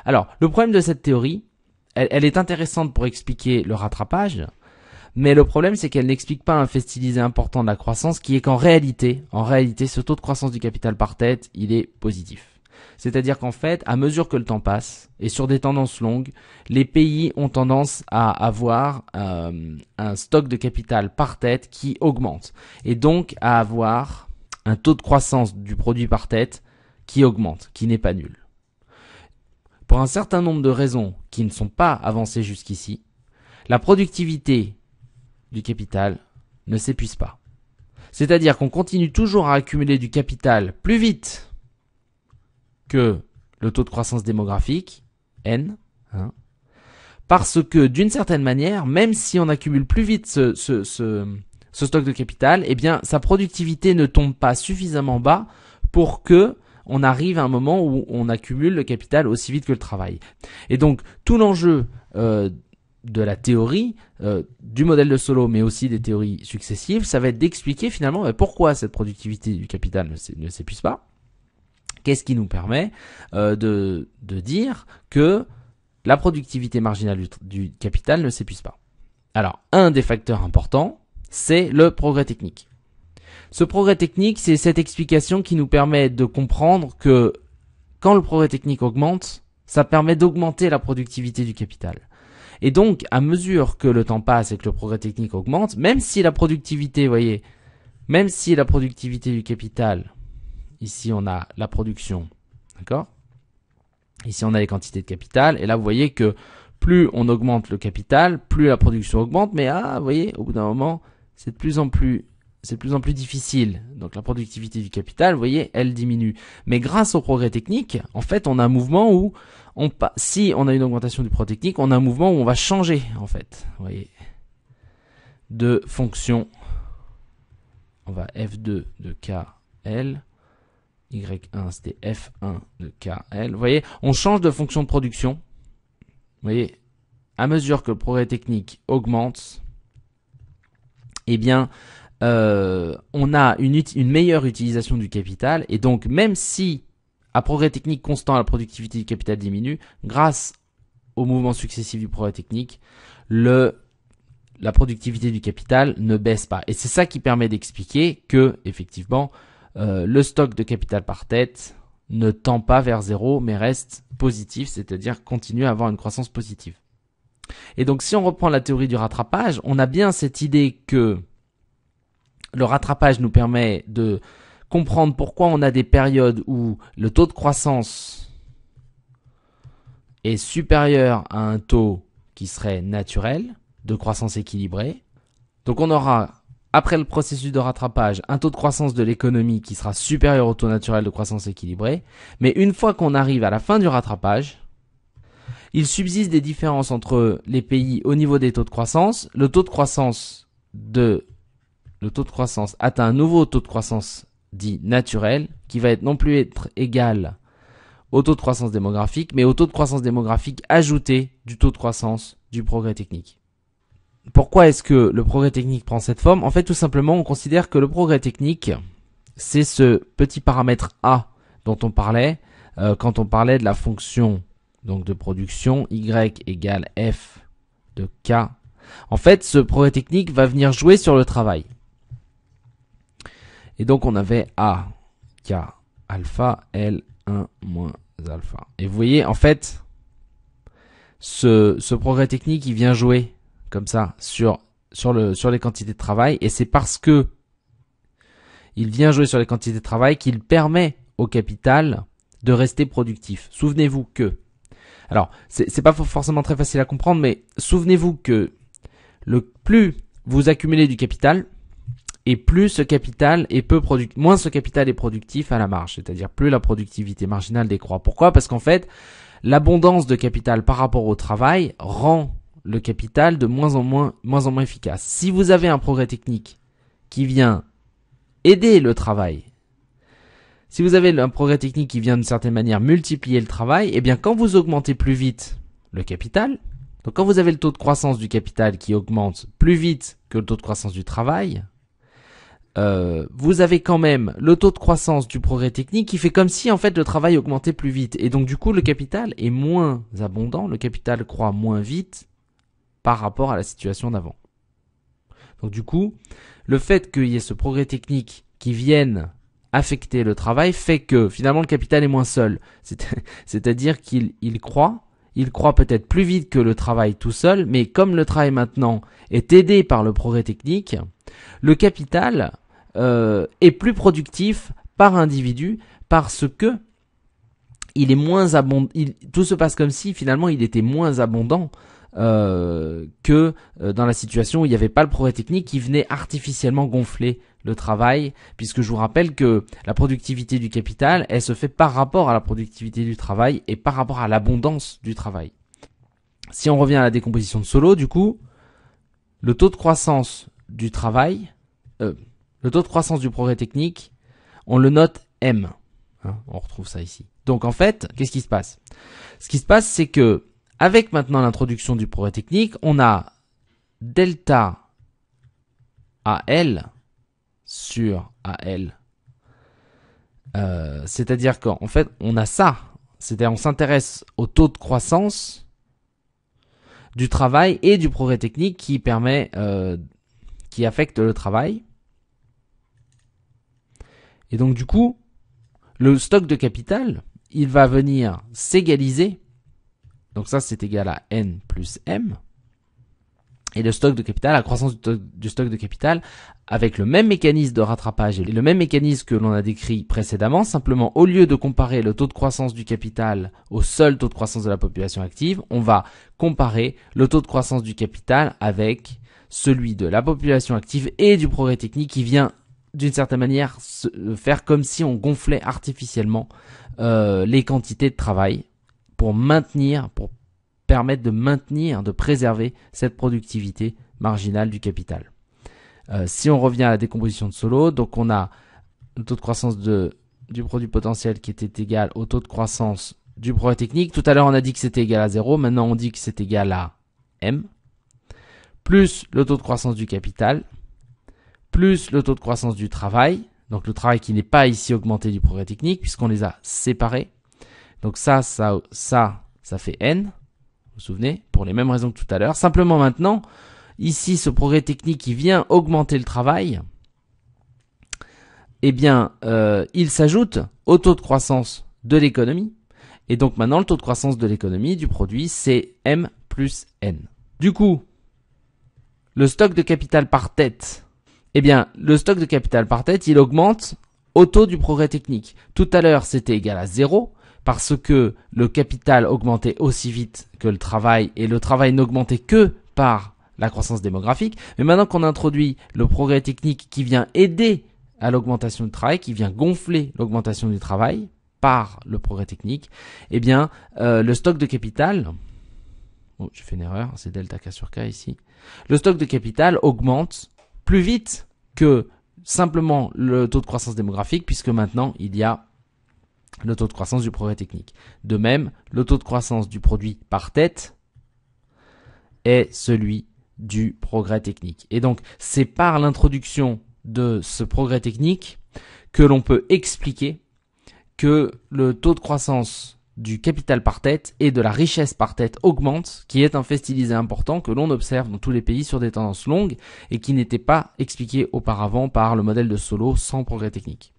Alors, le problème de cette théorie, elle est intéressante pour expliquer le rattrapage, mais le problème c'est qu'elle n'explique pas un fait stylisé important de la croissance qui est qu'en réalité, ce taux de croissance du capital par tête, il est positif. C'est-à-dire qu'en fait, à mesure que le temps passe, et sur des tendances longues, les pays ont tendance à avoir un stock de capital par tête qui augmente. Et donc à avoir un taux de croissance du produit par tête qui augmente, qui n'est pas nul. Pour un certain nombre de raisons qui ne sont pas avancées jusqu'ici, la productivité du capital ne s'épuise pas. C'est-à-dire qu'on continue toujours à accumuler du capital plus vite que le taux de croissance démographique, N, parce que d'une certaine manière, même si on accumule plus vite ce stock de capital, eh bien sa productivité ne tombe pas suffisamment bas pour que on arrive à un moment où on accumule le capital aussi vite que le travail. Et donc tout l'enjeu de la théorie, du modèle de Solow, mais aussi des théories successives, ça va être d'expliquer finalement pourquoi cette productivité du capital ne s'épuise pas. Qu'est-ce qui nous permet de dire que la productivité marginale du capital ne s'épuise pas. Alors, un des facteurs importants, c'est le progrès technique. Ce progrès technique, c'est cette explication qui nous permet de comprendre que quand le progrès technique augmente, ça permet d'augmenter la productivité du capital. Et donc, à mesure que le temps passe et que le progrès technique augmente, même si la productivité, vous voyez, même si la productivité du capital, ici on a la production, d'accord ? Ici on a les quantités de capital, et là vous voyez que plus on augmente le capital, plus la production augmente, mais vous voyez, au bout d'un moment, c'est de plus en plus difficile. Donc la productivité du capital, vous voyez, elle diminue. Mais grâce au progrès technique, en fait, on a un mouvement où si on a une augmentation du progrès technique, on a un mouvement où on va changer, en fait, vous voyez, de fonction. On va F2 de KL. Y1, c'était F1 de KL. Vous voyez, on change de fonction de production. Vous voyez, à mesure que le progrès technique augmente, eh bien, on a une meilleure utilisation du capital. Et donc, même si à progrès technique constant, la productivité du capital diminue, grâce au mouvement successif du progrès technique, la productivité du capital ne baisse pas. Et c'est ça qui permet d'expliquer que, effectivement, le stock de capital par tête ne tend pas vers zéro, mais reste positif, c'est-à-dire continue à avoir une croissance positive. Et donc, si on reprend la théorie du rattrapage, on a bien cette idée que le rattrapage nous permet de comprendre pourquoi on a des périodes où le taux de croissance est supérieur à un taux qui serait naturel, de croissance équilibrée. Donc, on aura après le processus de rattrapage, un taux de croissance de l'économie qui sera supérieur au taux naturel de croissance équilibrée. Mais une fois qu'on arrive à la fin du rattrapage, il subsiste des différences entre les pays au niveau des taux de croissance. Le taux de croissance atteint un nouveau taux de croissance dit naturel, qui va être non plus être égal au taux de croissance démographique, mais au taux de croissance démographique ajouté du taux de croissance du progrès technique. Pourquoi est-ce que le progrès technique prend cette forme ? En fait, tout simplement, on considère que le progrès technique, c'est ce petit paramètre A dont on parlait quand on parlait de la fonction donc de production y égale f de k. En fait, ce progrès technique va venir jouer sur le travail. Et donc, on avait A, K, alpha, L, 1 moins alpha. Et vous voyez, en fait, ce progrès technique, il vient jouer comme ça sur les quantités de travail, et c'est parce que il vient jouer sur les quantités de travail qu'il permet au capital de rester productif. Souvenez-vous que, alors c'est pas forcément très facile à comprendre, mais souvenez-vous que plus vous accumulez du capital, et plus ce capital est moins ce capital est productif à la marge, c'est-à-dire plus la productivité marginale décroît. Pourquoi ? Parce qu'en fait, l'abondance de capital par rapport au travail rend le capital de moins en moins efficace. Si vous avez un progrès technique qui vient aider le travail, si vous avez un progrès technique qui vient d'une certaine manière multiplier le travail, eh bien quand vous augmentez plus vite le capital, donc quand vous avez le taux de croissance du capital qui augmente plus vite que le taux de croissance du travail, vous avez quand même le taux de croissance du progrès technique qui fait comme si en fait le travail augmentait plus vite. Et donc du coup le capital est moins abondant, le capital croît moins vite par rapport à la situation d'avant. Donc du coup, le fait qu'il y ait ce progrès technique qui vienne affecter le travail fait que finalement le capital est moins seul. C'est-à-dire qu'il croît peut-être plus vite que le travail tout seul, mais comme le travail maintenant est aidé par le progrès technique, le capital est plus productif par individu parce que il est moins abondant. Tout se passe comme si finalement il était moins abondant que dans la situation où il n'y avait pas le progrès technique qui venait artificiellement gonfler le travail, puisque je vous rappelle que la productivité du capital, elle se fait par rapport à la productivité du travail et par rapport à l'abondance du travail. Si on revient à la décomposition de Solow, du coup, le taux de croissance du travail, le taux de croissance du progrès technique, on le note M. On retrouve ça ici. Donc en fait, qu'est-ce qui se passe? Ce qui se passe, c'est que avec maintenant l'introduction du progrès technique, on a delta AL sur AL. C'est-à-dire qu'en fait, on a ça. C'est-à-dire on s'intéresse au taux de croissance du travail et du progrès technique qui affecte le travail. Et donc du coup, le stock de capital, il va venir s'égaliser. Donc ça, c'est égal à N plus M. Et le stock de capital, la croissance du stock de capital, avec le même mécanisme de rattrapage et le même mécanisme que l'on a décrit précédemment, simplement au lieu de comparer le taux de croissance du capital au seul taux de croissance de la population active, on va comparer le taux de croissance du capital avec celui de la population active et du progrès technique qui vient d'une certaine manière faire comme si on gonflait artificiellement les quantités de travail pour permettre de maintenir, de préserver cette productivité marginale du capital. Si on revient à la décomposition de Solow, donc on a le taux de croissance du produit potentiel qui était égal au taux de croissance du progrès technique. Tout à l'heure on a dit que c'était égal à 0, maintenant on dit que c'est égal à M, plus le taux de croissance du capital, plus le taux de croissance du travail, donc le travail qui n'est pas ici augmenté du progrès technique puisqu'on les a séparés. Donc ça fait N, vous vous souvenez, pour les mêmes raisons que tout à l'heure. Simplement maintenant, ici, ce progrès technique qui vient augmenter le travail, eh bien, il s'ajoute au taux de croissance de l'économie. Et donc maintenant, le taux de croissance de l'économie, du produit, c'est M plus N. Du coup, le stock de capital par tête, eh bien, le stock de capital par tête, il augmente au taux du progrès technique. Tout à l'heure, c'était égal à 0. Parce que le capital augmentait aussi vite que le travail et le travail n'augmentait que par la croissance démographique. Mais maintenant qu'on introduit le progrès technique qui vient aider à l'augmentation du travail, qui vient gonfler l'augmentation du travail par le progrès technique, eh bien le stock de capital, j'ai fait une erreur, c'est delta K sur K ici, le stock de capital augmente plus vite que simplement le taux de croissance démographique puisque maintenant il y a le taux de croissance du progrès technique. De même, le taux de croissance du produit par tête est celui du progrès technique. Et donc, c'est par l'introduction de ce progrès technique que l'on peut expliquer que le taux de croissance du capital par tête et de la richesse par tête augmente, qui est un fait stylisé important que l'on observe dans tous les pays sur des tendances longues et qui n'était pas expliqué auparavant par le modèle de Solow sans progrès technique.